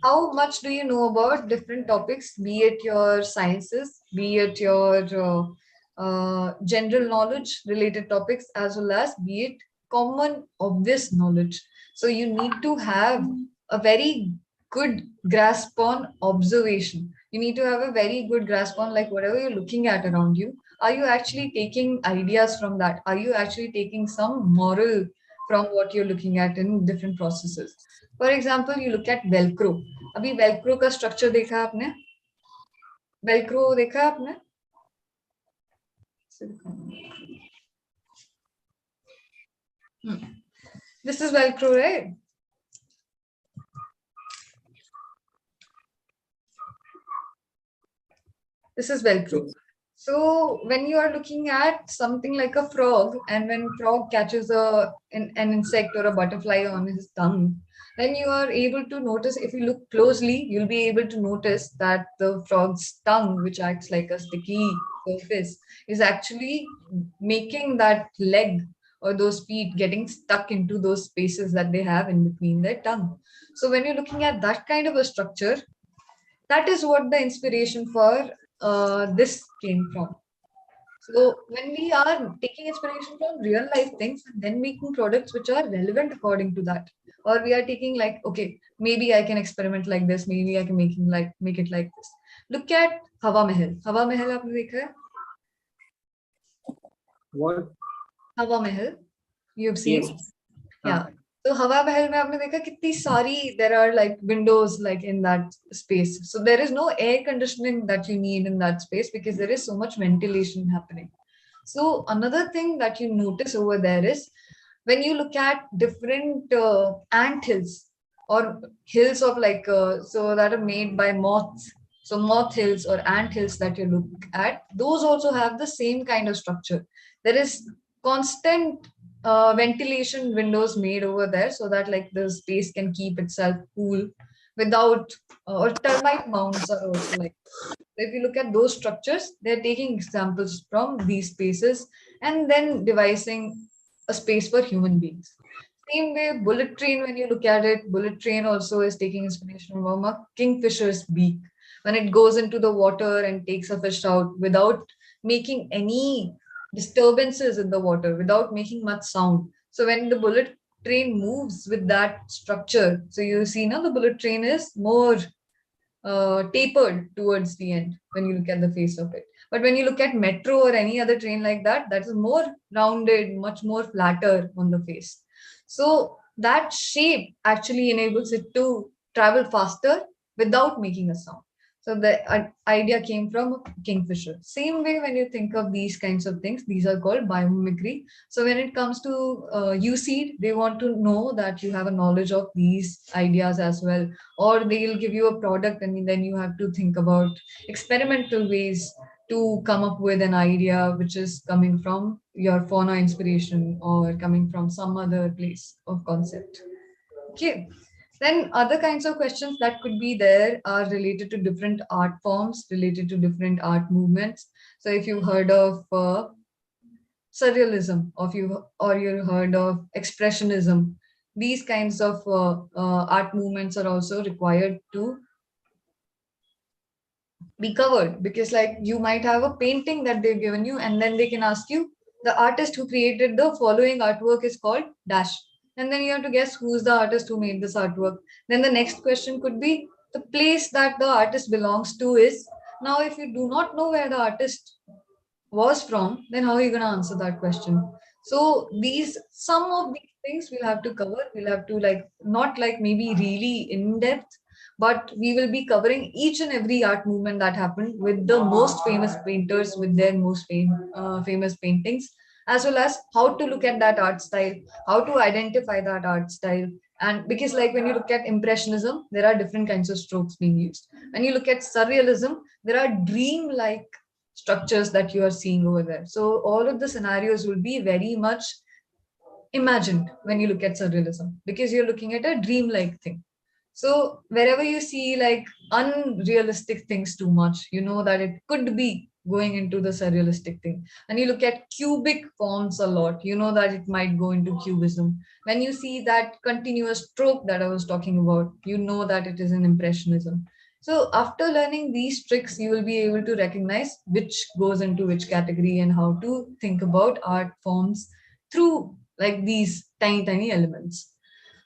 how much do you know about different topics, be it your sciences, be it your general knowledge related topics, as well as be it common obvious knowledge. So you need to have a very good grasp on observation. You need to have a very good grasp on like whatever you're looking at around you. Are you actually taking ideas from that? Are you actually taking some moral from what you're looking at in different processes? For example, you look at Velcro. अभी Velcro का structure देखा आपने? Velcro देखा आपने? This is Velcro, right? This is Velcro. So when you are looking at something like a frog, and when frog catches an insect or a butterfly on his tongue, then you are able to notice, if you look closely, you'll be able to notice that the frog's tongue, which acts like a sticky surface, is actually making that leg or those feet getting stuck into those spaces that they have in between their tongue. So when you're looking at that kind of a structure, that is what the inspiration for this came from. So when we are taking inspiration from real life things and then making products which are relevant according to that, or we are taking like, okay, maybe I can experiment like this, maybe I can make it like this. Look at Hawa Mahal. Hawa Mahal आपने देखा है? What? Hawa Mahal. You've seen? Yes. Yeah. So Hawa Mahal में आपने देखा कितनी सारी, there are like windows like in that space. So there is no air conditioning that you need in that space because there is so much ventilation happening. So another thing that you notice over there is when you look at different ant hills or hills of like, so that are made by moths. So moth hills or ant hills that you look at, those also have the same kind of structure. There is constant ventilation windows made over there so that like the space can keep itself cool without or termite mounds are also like, if you look at those structures, they're taking examples from these spaces and then devising a space for human beings. Same way, bullet train, when you look at it, bullet train also is taking inspiration from a kingfisher's beak. When it goes into the water and takes a fish out without making any disturbances in the water, without making much sound. So when the bullet train moves with that structure, so you see now the bullet train is more tapered towards the end when you look at the face of it. But when you look at metro or any other train like that, that is more rounded, much more flatter on the face. So that shape actually enables it to travel faster without making a sound. So the idea came from kingfisher. Same way when you think of these kinds of things, these are called biomimicry. So when it comes to UCEED, they want to know that you have a knowledge of these ideas as well, or they'll give you a product and then you have to think about experimental ways to come up with an idea which is coming from your fauna inspiration or coming from some other place of concept. Okay. Then other kinds of questions that could be there are related to different art forms, related to different art movements. So if you've heard of surrealism, or you heard of expressionism, these kinds of art movements are also required to be covered, because like you might have a painting that they've given you and then they can ask you, the artist who created the following artwork is called dash, and then you have to guess who's the artist who made this artwork. Then the next question could be the place that the artist belongs to is. Now if you do not know where the artist was from, then how are you going to answer that question? So these, some of these things we'll have to cover. We'll have to like, not like maybe really in depth, but we will be covering each and every art movement that happened with the most famous painters with their most famous paintings, as well as how to look at that art style, how to identify that art style. And because like when you look at impressionism, there are different kinds of strokes being used. When you look at surrealism, there are dream like structures that you are seeing over there. So all of the scenarios will be very much imagined when you look at surrealism, because you're looking at a dream-like thing. So wherever you see like unrealistic things too much, you know that it could be going into the surrealistic thing. And you look at cubic forms a lot, you know that it might go into cubism. When you see that continuous stroke that I was talking about, you know that it is an impressionism. So after learning these tricks, you will be able to recognize which goes into which category and how to think about art forms through like these tiny, tiny elements.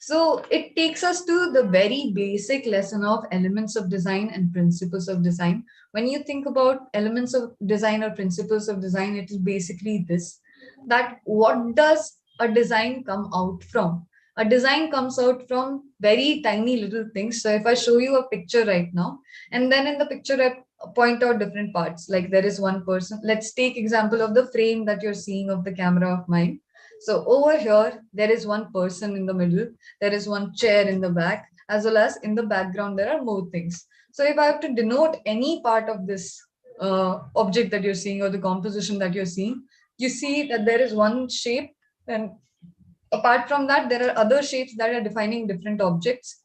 So it takes us to the very basic lesson of elements of design and principles of design. When you think about elements of design or principles of design, it is basically this, that what does a design come out from? A design comes out from very tiny little things. So if I show you a picture right now, and then in the picture I point out different parts, like there is one person. Let's take example of the frame that you're seeing of the camera of mine. So over here, there is one person in the middle, there is one chair in the back, as well as in the background, there are more things. So if I have to denote any part of this object that you're seeing or the composition that you're seeing, you see that there is one shape, and apart from that, there are other shapes that are defining different objects,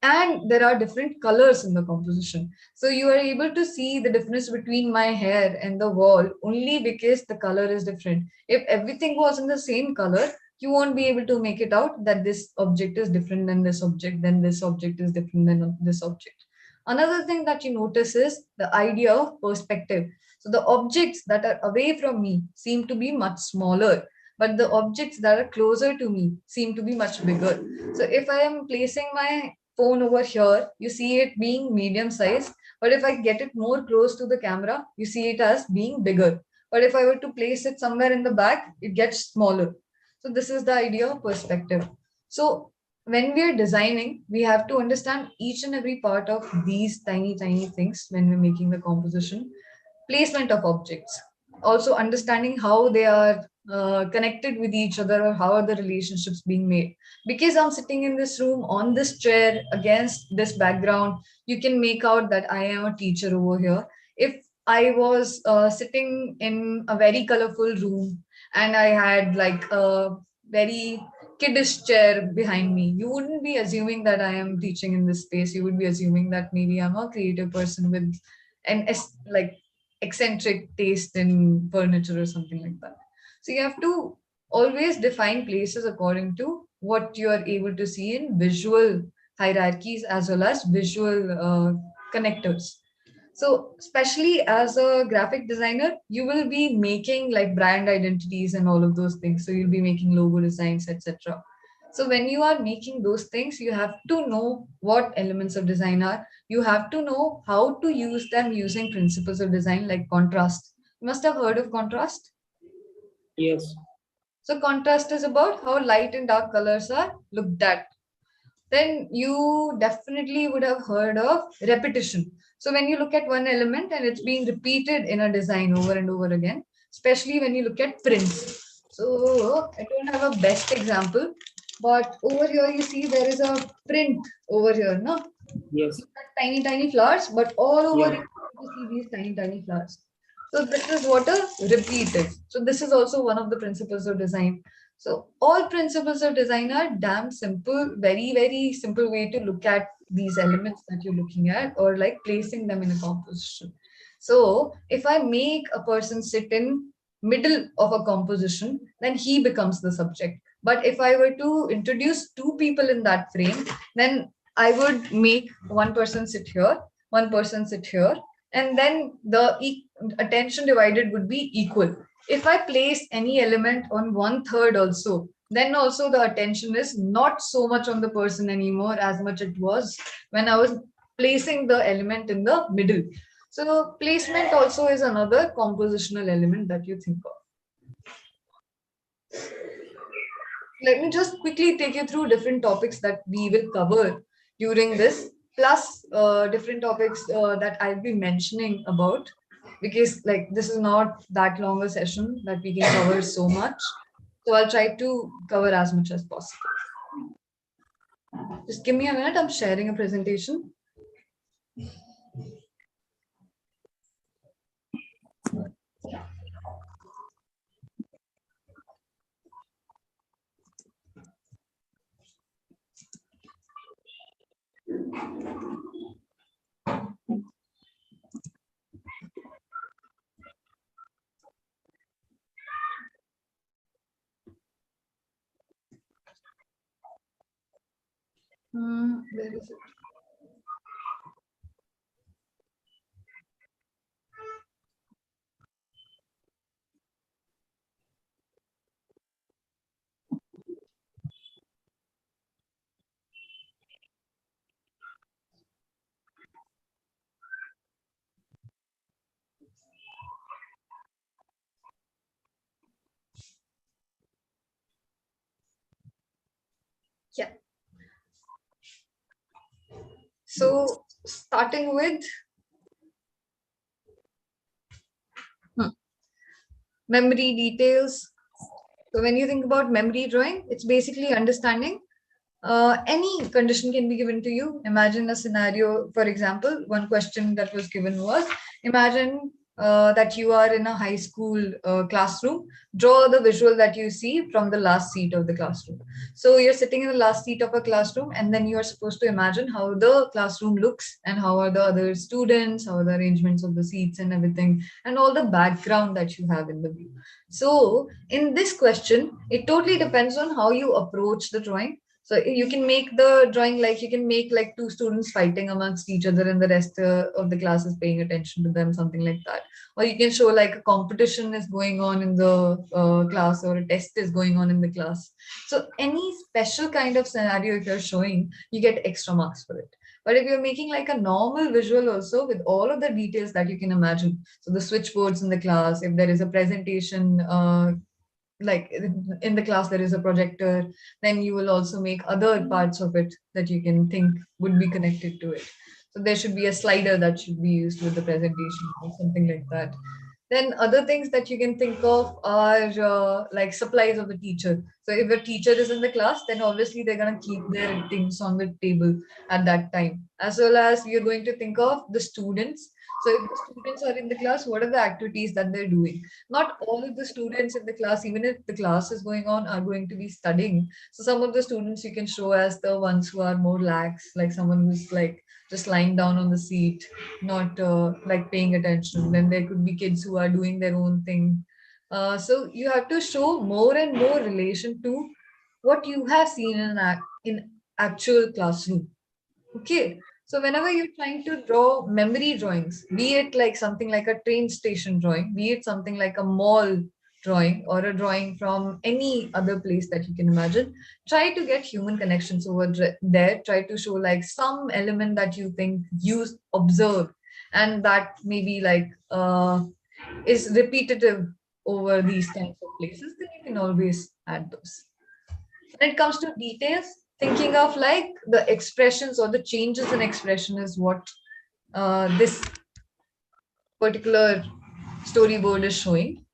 and there are different colors in the composition. So you are able to see the difference between my hair and the wall only because the color is different. If everything was in the same color, you won't be able to make it out that this object is different than this object, then this object is different than this object. Another thing that you notice is the idea of perspective. So the objects that are away from me seem to be much smaller, but the objects that are closer to me seem to be much bigger. So if I am placing my phone over here, you see it being medium size. But if I get it more close to the camera, you see it as being bigger. But if I were to place it somewhere in the back, it gets smaller. So this is the idea of perspective. So when we are designing, we have to understand each and every part of these tiny, tiny things when we're making the composition. Placement of objects, also understanding how they are connected with each other, or how are the relationships being made. Because I'm sitting in this room on this chair against this background, you can make out that I am a teacher over here. If I was sitting in a very colorful room and I had like a very kiddish chair behind me, you wouldn't be assuming that I am teaching in this space. You would be assuming that maybe I'm a creative person with like eccentric taste in furniture or something like that. So you have to always define places according to what you are able to see in visual hierarchies as well as visual connectors. So, especially as a graphic designer, you will be making like brand identities and all of those things. So, you'll be making logo designs, etc. So, when you are making those things, you have to know what elements of design are. You have to know how to use them using principles of design like contrast. You must have heard of contrast. Yes. So, contrast is about how light and dark colors are looked at. Then you definitely would have heard of repetition. So when you look at one element and it's being repeated in a design over and over again, especially when you look at prints. So I don't have a best example, but over here you see there is a print over here, no? Yes. Tiny, tiny flowers, but all over Yeah. you see these tiny, tiny flowers. So this is what a repeat is. So this is also one of the principles of design. So all principles of design are damn simple, very, very simple way to look at these elements that you're looking at, or like placing them in a composition. So if I make a person sit in middle of a composition, then he becomes the subject. But if I were to introduce two people in that frame, then I would make one person sit here, one person sit here, and then the attention divided would be equal. If I place any element on one third also, then also the attention is not so much on the person anymore as much it was when I was placing the element in the middle. So placement also is another compositional element that you think of. Let me just quickly take you through different topics that we will cover during this, plus different topics that I'll be mentioning about, because like this is not that long a session that we can cover so much. So I'll try to cover as much as possible. Just give me a minute. I'm sharing a presentation. Where is it? Yeah. So starting with memory details. So when you think about memory drawing, it's basically understanding any condition can be given to you. Imagine a scenario, for example, one question that was given was imagine that you are in a high school classroom. Draw the visual that you see from the last seat of the classroom. So you're sitting in the last seat of a classroom, and then you are supposed to imagine how the classroom looks and how are the other students, how are the arrangements of the seats and everything, and all the background that you have in the view. So in this question, it totally depends on how you approach the drawing. So you can make the drawing like you can make like two students fighting amongst each other and the rest of the class is paying attention to them, something like that. Or you can show like a competition is going on in the class or a test is going on in the class. So any special kind of scenario if you're showing, you get extra marks for it. But if you're making like a normal visual also with all of the details that you can imagine, so the switchboards in the class, if there is a presentation, like in the class there is a projector, then you will also make other parts of it that you can think would be connected to it. So there should be a slider that should be used with the presentation or something like that. Then other things that you can think of are like supplies of the teacher. So if a teacher is in the class, then obviously they're going to keep their things on the table at that time. As well as you're going to think of the students. So if the students are in the class, what are the activities that they're doing? Not all of the students in the class, even if the class is going on, are going to be studying. So some of the students you can show as the ones who are more lax, like someone who's like just lying down on the seat, not like paying attention. Then there could be kids who are doing their own thing. So you have to show more and more relation to what you have seen in actual classroom. Okay. So whenever you're trying to draw memory drawings, be it like something like a train station drawing, be it something like a mall drawing or a drawing from any other place that you can imagine, try to get human connections over there. Try to show like some element that you think you observe and that maybe like is repetitive over these kinds of places, then you can always add those. When it comes to details, thinking of like the expressions or the changes in expression is what this particular storyboard is showing.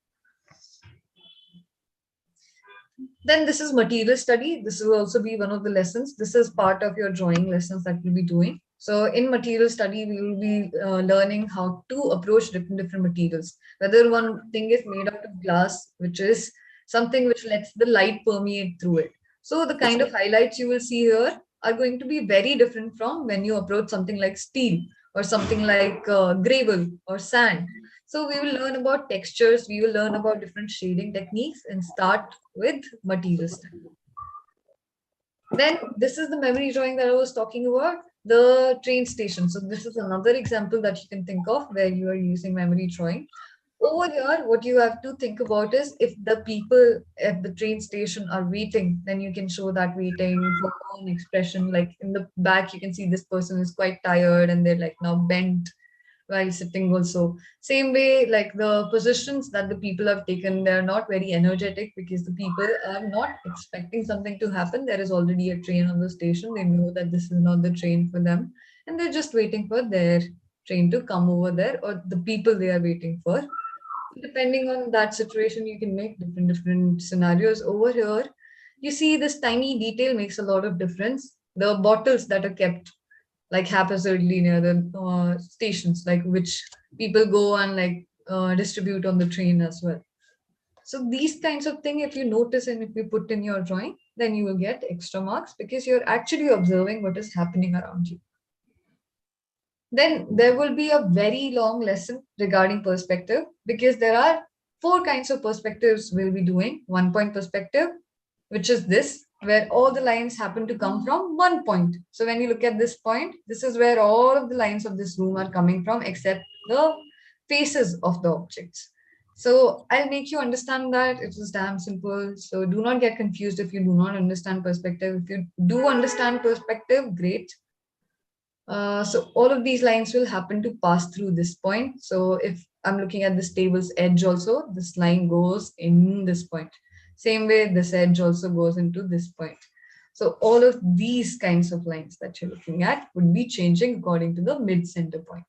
Then this is material study. This will also be one of the lessons. This is part of your drawing lessons that we'll be doing. So in material study, we will be learning how to approach different materials. Whether one thing is made out of glass, which is something which lets the light permeate through it. So the kind of highlights you will see here are going to be very different from when you approach something like steel or something like gravel or sand. So we will learn about textures, we will learn about different shading techniques and start with material study. Then this is the memory drawing that I was talking about, the train station. So this is another example that you can think of where you are using memory drawing. Over here, what you have to think about is if the people at the train station are waiting, then you can show that waiting for an expression. Like in the back, you can see this person is quite tired and they're like now bent while sitting also. Same way, like the positions that the people have taken, they're not very energetic because the people are not expecting something to happen. There is already a train on the station. They know that this is not the train for them, and they're just waiting for their train to come over there or the people they are waiting for. Depending on that situation, you can make different scenarios. Over here, you see this tiny detail makes a lot of difference. The bottles that are kept like haphazardly near the stations, like which people go and like distribute on the train as well. So these kinds of thing, if you notice and if you put in your drawing, then you will get extra marks because you're actually observing what is happening around you. Then there will be a very long lesson regarding perspective because there are four kinds of perspectives we'll be doing. 1 point perspective, which is this. where all the lines happen to come from one point. So when you look at this point, this is where all of the lines of this room are coming from, except the faces of the objects. So I'll make you understand that. It is damn simple. So do not get confused if you do not understand perspective. If you do understand perspective, great. So all of these lines will happen to pass through this point. So if I'm looking at this table's edge also, this line goes in this point. Same way, this edge also goes into this point. So all of these kinds of lines that you're looking at would be changing according to the mid-center point.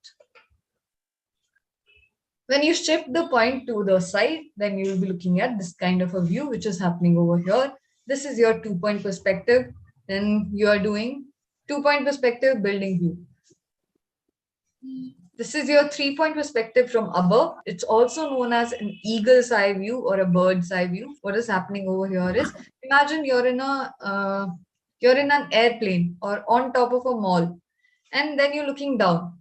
When you shift the point to the side, then you will be looking at this kind of a view, which is happening over here. This is your 2-point perspective. Then you are doing 2-point perspective building view. This is your 3-point perspective from above. It's also known as an eagle's eye view or a bird's eye view. What is happening over here is, imagine you're in an airplane or on top of a mall, and then you're looking down.